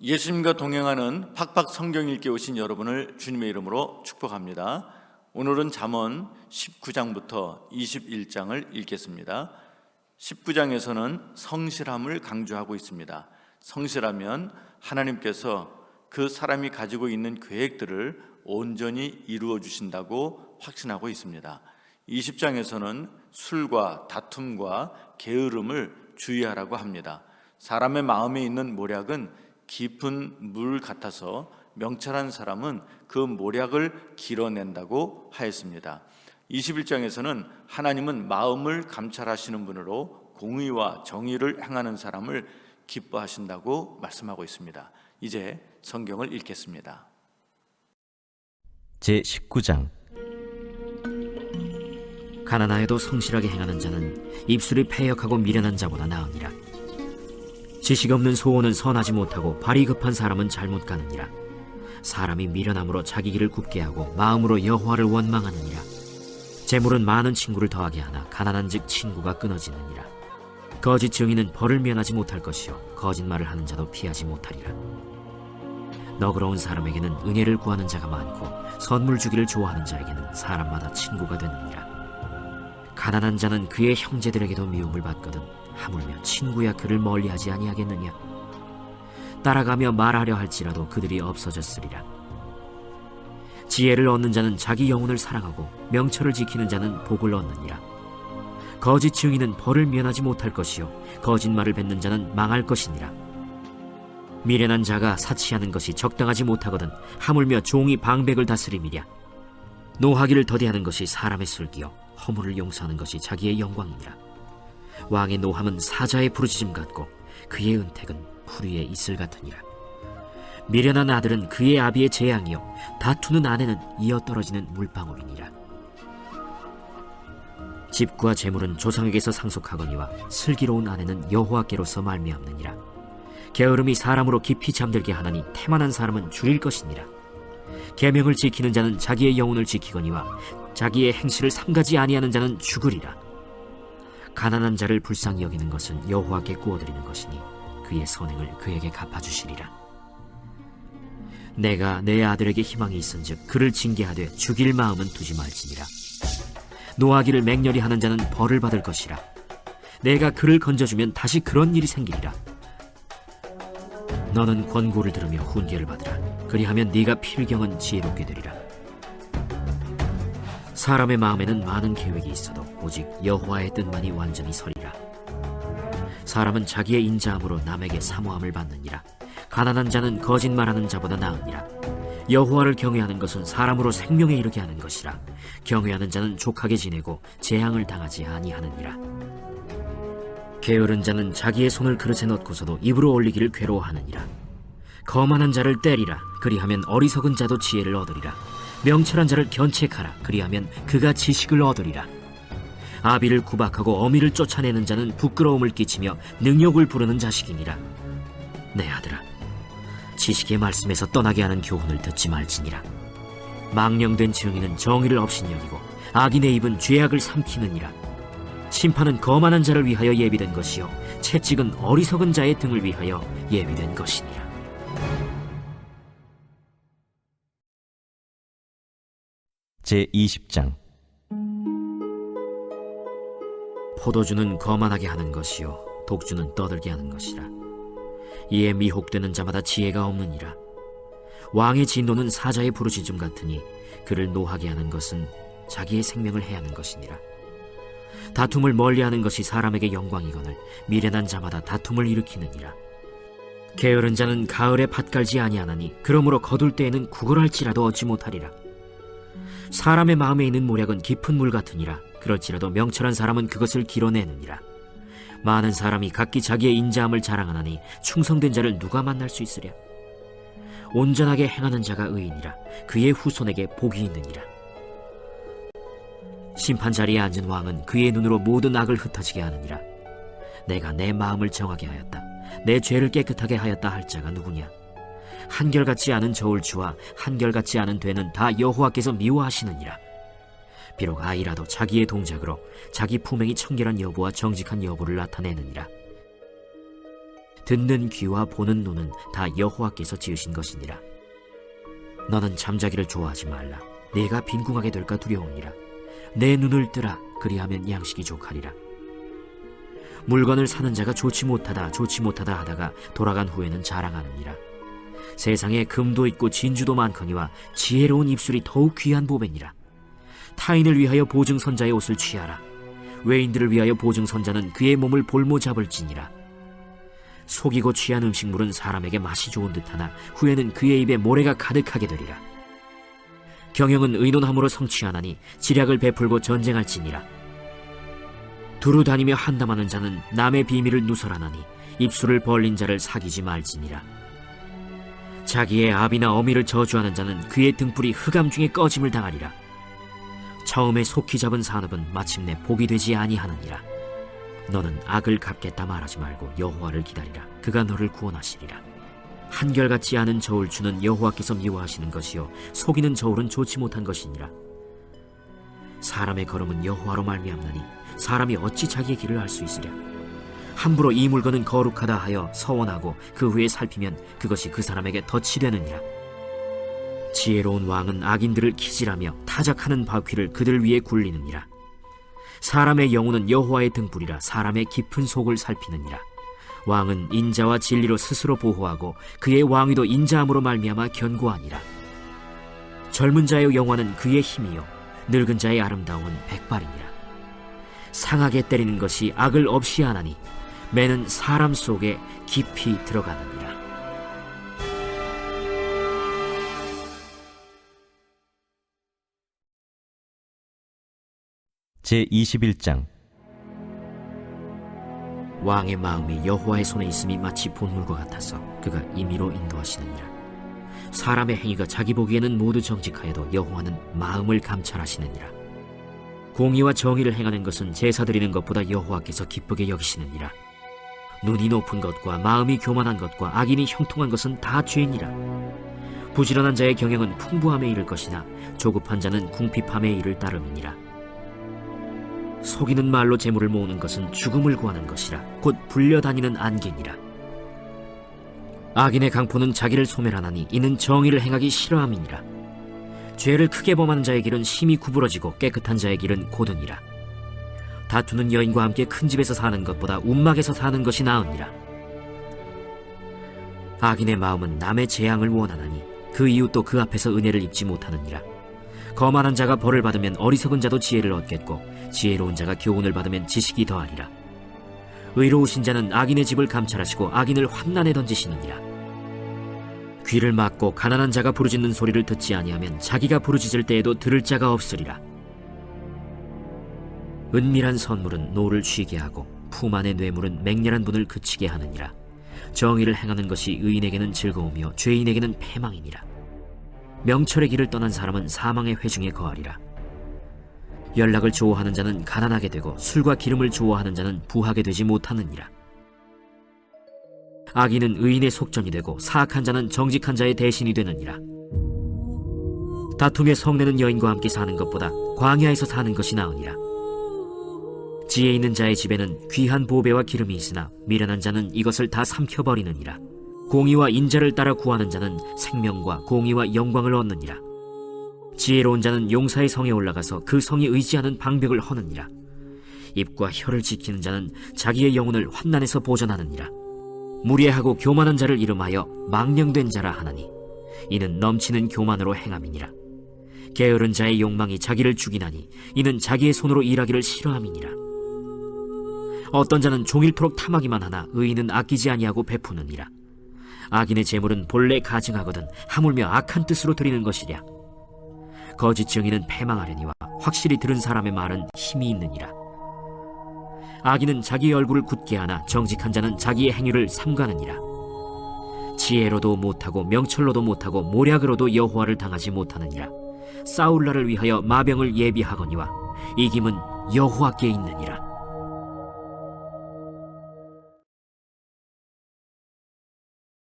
예수님과 동행하는 팍팍 성경 읽기 오신 여러분을 주님의 이름으로 축복합니다. 오늘은 잠언 19장부터 21장을 읽겠습니다. 19장에서는 성실함을 강조하고 있습니다. 성실하면 하나님께서 그 사람이 가지고 있는 계획들을 온전히 이루어 주신다고 확신하고 있습니다. 20장에서는 술과 다툼과 게으름을 주의하라고 합니다. 사람의 마음에 있는 모략은 깊은 물 같아서 명철한 사람은 그 모략을 길어낸다고 하였습니다. 21장에서는 하나님은 마음을 감찰하시는 분으로 공의와 정의를 행하는 사람을 기뻐하신다고 말씀하고 있습니다. 이제 성경을 읽겠습니다. 제19장. 가난하여도 성실하게 행하는 자는 입술이 패역하고 미련한 자보다 나으니라. 지식 없는 소원은 선하지 못하고 발이 급한 사람은 잘못 가느니라. 사람이 미련함으로 자기 길을 굽게 하고 마음으로 여호와를 원망하느니라. 재물은 많은 친구를 더하게 하나 가난한즉 친구가 끊어지느니라. 거짓 증인은 벌을 면하지 못할 것이요 거짓말을 하는 자도 피하지 못하리라. 너그러운 사람에게는 은혜를 구하는 자가 많고 선물 주기를 좋아하는 자에게는 사람마다 친구가 되느니라. 가난한 자는 그의 형제들에게도 미움을 받거든 하물며 친구야 그를 멀리하지 아니하겠느냐. 따라가며 말하려 할지라도 그들이 없어졌으리라. 지혜를 얻는 자는 자기 영혼을 사랑하고 명철을 지키는 자는 복을 얻느니라. 거짓 증인은 벌을 면하지 못할 것이요 거짓말을 뱉는 자는 망할 것이니라. 미련한 자가 사치하는 것이 적당하지 못하거든 하물며 종이 방백을 다스림이랴. 노하기를 더디하는 것이 사람의 슬기요 허물을 용서하는 것이 자기의 영광이니라. 왕의 노함은 사자의 부르짖음 같고 그의 은택은 풀 위에 이슬 같으니라. 미련한 아들은 그의 아비의 재앙이요 다투는 아내는 이어 떨어지는 물방울이니라. 집과 재물은 조상에게서 상속하거니와 슬기로운 아내는 여호와께로서 말미암느니라. 게으름이 사람으로 깊이 잠들게 하나니 태만한 사람은 줄일 것이니라. 계명을 지키는 자는 자기의 영혼을 지키거니와 자기의 행실을 삼가지 아니하는 자는 죽으리라. 가난한 자를 불쌍히 여기는 것은 여호와께 구워드리는 것이니 그의 선행을 그에게 갚아주시리라. 내가 내 아들에게 희망이 있은즉 그를 징계하되 죽일 마음은 두지 말지니라. 노하기를 맹렬히 하는 자는 벌을 받을 것이라. 내가 그를 건져주면 다시 그런 일이 생기리라. 너는 권고를 들으며 훈계를 받으라. 그리하면 네가 필경은 지혜롭게 되리라. 사람의 마음에는 많은 계획이 있어도 오직 여호와의 뜻만이 완전히 서리라. 사람은 자기의 인자함으로 남에게 사모함을 받느니라. 가난한 자는 거짓말하는 자보다 나으니라. 여호와를 경외하는 것은 사람으로 생명에 이르게 하는 것이라. 경외하는 자는 족하게 지내고 재앙을 당하지 아니하느니라. 게으른 자는 자기의 손을 그릇에 넣고서도 입으로 올리기를 괴로워하느니라. 거만한 자를 때리라. 그리하면 어리석은 자도 지혜를 얻으리라. 명철한 자를 견책하라. 그리하면 그가 지식을 얻으리라. 아비를 구박하고 어미를 쫓아내는 자는 부끄러움을 끼치며 능욕을 부르는 자식이니라. 내 아들아, 지식의 말씀에서 떠나게 하는 교훈을 듣지 말지니라. 망령된 증인은 정의를 없인 여기고 악인의 입은 죄악을 삼키느니라. 심판은 거만한 자를 위하여 예비된 것이요 채찍은 어리석은 자의 등을 위하여 예비된 것이니라. 제20장. 포도주는 거만하게 하는 것이요 독주는 떠들게 하는 것이라. 이에 미혹되는 자마다 지혜가 없느니라. 왕의 진노는 사자의 부르짖음 같으니 그를 노하게 하는 것은 자기의 생명을 해하는 것이니라. 다툼을 멀리하는 것이 사람에게 영광이거늘 미련한 자마다 다툼을 일으키느니라. 게으른 자는 가을에 밭 갈지 아니하나니 그러므로 거둘 때에는 구걸할지라도 얻지 못하리라. 사람의 마음에 있는 모략은 깊은 물 같으니라. 그럴지라도 명철한 사람은 그것을 길어내느니라. 많은 사람이 각기 자기의 인자함을 자랑하나니 충성된 자를 누가 만날 수 있으랴. 온전하게 행하는 자가 의인이라. 그의 후손에게 복이 있느니라. 심판 자리에 앉은 왕은 그의 눈으로 모든 악을 흩어지게 하느니라. 내가 내 마음을 정하게 하였다. 내 죄를 깨끗하게 하였다 할 자가 누구냐. 한결같지 않은 저울추와 한결같지 않은 되는 다 여호와께서 미워하시느니라. 비록 아이라도 자기의 동작으로 자기 품행이 청결한 여부와 정직한 여부를 나타내느니라. 듣는 귀와 보는 눈은 다 여호와께서 지으신 것이니라. 너는 잠자기를 좋아하지 말라. 내가 빈궁하게 될까 두려우니라. 내 눈을 뜨라. 그리하면 양식이 족하리라. 물건을 사는 자가 좋지 못하다 하다가 돌아간 후에는 자랑하느니라. 세상에 금도 있고 진주도 많거니와 지혜로운 입술이 더욱 귀한 보배니라. 타인을 위하여 보증선자의 옷을 취하라. 외인들을 위하여 보증선자는 그의 몸을 볼모 잡을지니라. 속이고 취한 음식물은 사람에게 맛이 좋은 듯하나 후에는 그의 입에 모래가 가득하게 되리라. 경영은 의논함으로 성취하나니 지략을 베풀고 전쟁할지니라. 두루 다니며 한담하는 자는 남의 비밀을 누설하나니 입술을 벌린 자를 사귀지 말지니라. 자기의 아비나 어미를 저주하는 자는 그의 등불이 흑암 중에 꺼짐을 당하리라. 처음에 속히 잡은 산업은 마침내 복이 되지 아니하느니라. 너는 악을 갚겠다 말하지 말고 여호와를 기다리라. 그가 너를 구원하시리라. 한결같지 않은 저울추는 여호와께서 미워하시는 것이요 속이는 저울은 좋지 못한 것이니라. 사람의 걸음은 여호와로 말미암나니 사람이 어찌 자기의 길을 알 수 있으랴. 함부로 이 물건은 거룩하다 하여 서원하고 그 후에 살피면 그것이 그 사람에게 덫이 되느니라. 지혜로운 왕은 악인들을 기질하며 타작하는 바퀴를 그들 위에 굴리느니라. 사람의 영혼은 여호와의 등불이라 사람의 깊은 속을 살피느니라. 왕은 인자와 진리로 스스로 보호하고 그의 왕위도 인자함으로 말미암아 견고하니라. 젊은 자의 영화는 그의 힘이요 늙은 자의 아름다움은 백발이니라. 상하게 때리는 것이 악을 없이 하나니 매는 사람 속에 깊이 들어가느니라. 제21장. 왕의 마음이 여호와의 손에 있음이 마치 본물과 같아서 그가 임의로 인도하시느니라. 사람의 행위가 자기 보기에는 모두 정직하여도 여호와는 마음을 감찰하시느니라. 공의와 정의를 행하는 것은 제사 드리는 것보다 여호와께서 기쁘게 여기시느니라. 눈이 높은 것과 마음이 교만한 것과 악인이 형통한 것은 다 죄니라. 부지런한 자의 경영은 풍부함에 이를 것이나 조급한 자는 궁핍함에 이를 따름이니라. 속이는 말로 재물을 모으는 것은 죽음을 구하는 것이라 곧 불려다니는 안개니라. 악인의 강포는 자기를 소멸하나니 이는 정의를 행하기 싫어함이니라. 죄를 크게 범하는 자의 길은 심히 구부러지고 깨끗한 자의 길은 고드니라. 다투는 여인과 함께 큰 집에서 사는 것보다 움막에서 사는 것이 나으니라. 악인의 마음은 남의 재앙을 원하나니 그 이웃도 그 앞에서 은혜를 입지 못하느니라. 거만한 자가 벌을 받으면 어리석은 자도 지혜를 얻겠고 지혜로운 자가 교훈을 받으면 지식이 더하리라. 의로우신 자는 악인의 집을 감찰하시고 악인을 환난에 던지시느니라. 귀를 막고 가난한 자가 부르짖는 소리를 듣지 아니하면 자기가 부르짖을 때에도 들을 자가 없으리라. 은밀한 선물은 노를 쉬게 하고 품 안의 뇌물은 맹렬한 분을 그치게 하느니라. 정의를 행하는 것이 의인에게는 즐거우며 죄인에게는 패망이니라. 명철의 길을 떠난 사람은 사망의 회중에 거하리라. 연락을 좋아하는 자는 가난하게 되고 술과 기름을 좋아하는 자는 부하게 되지 못하느니라. 악인은 의인의 속전이 되고 사악한 자는 정직한 자의 대신이 되느니라. 다툼에 성내는 여인과 함께 사는 것보다 광야에서 사는 것이 나으니라. 지혜 있는 자의 집에는 귀한 보배와 기름이 있으나 미련한 자는 이것을 다 삼켜버리느니라. 공의와 인자를 따라 구하는 자는 생명과 공의와 영광을 얻느니라. 지혜로운 자는 용사의 성에 올라가서 그 성이 의지하는 방벽을 허느니라. 입과 혀를 지키는 자는 자기의 영혼을 환난에서 보전하느니라. 무례하고 교만한 자를 이름하여 망령된 자라 하나니 이는 넘치는 교만으로 행함이니라. 게으른 자의 욕망이 자기를 죽이나니 이는 자기의 손으로 일하기를 싫어함이니라. 어떤 자는 종일토록 탐하기만 하나 의인은 아끼지 아니하고 베푸느니라. 악인의 재물은 본래 가증하거든 하물며 악한 뜻으로 드리는 것이랴. 거짓 증인은 패망하려니와 확실히 들은 사람의 말은 힘이 있느니라. 악인은 자기의 얼굴을 굳게 하나 정직한 자는 자기의 행위를 삼가느니라. 지혜로도 못하고 명철로도 못하고 모략으로도 여호와를 당하지 못하느니라. 싸울 날을 위하여 마병을 예비하거니와 이김은 여호와께 있느니라.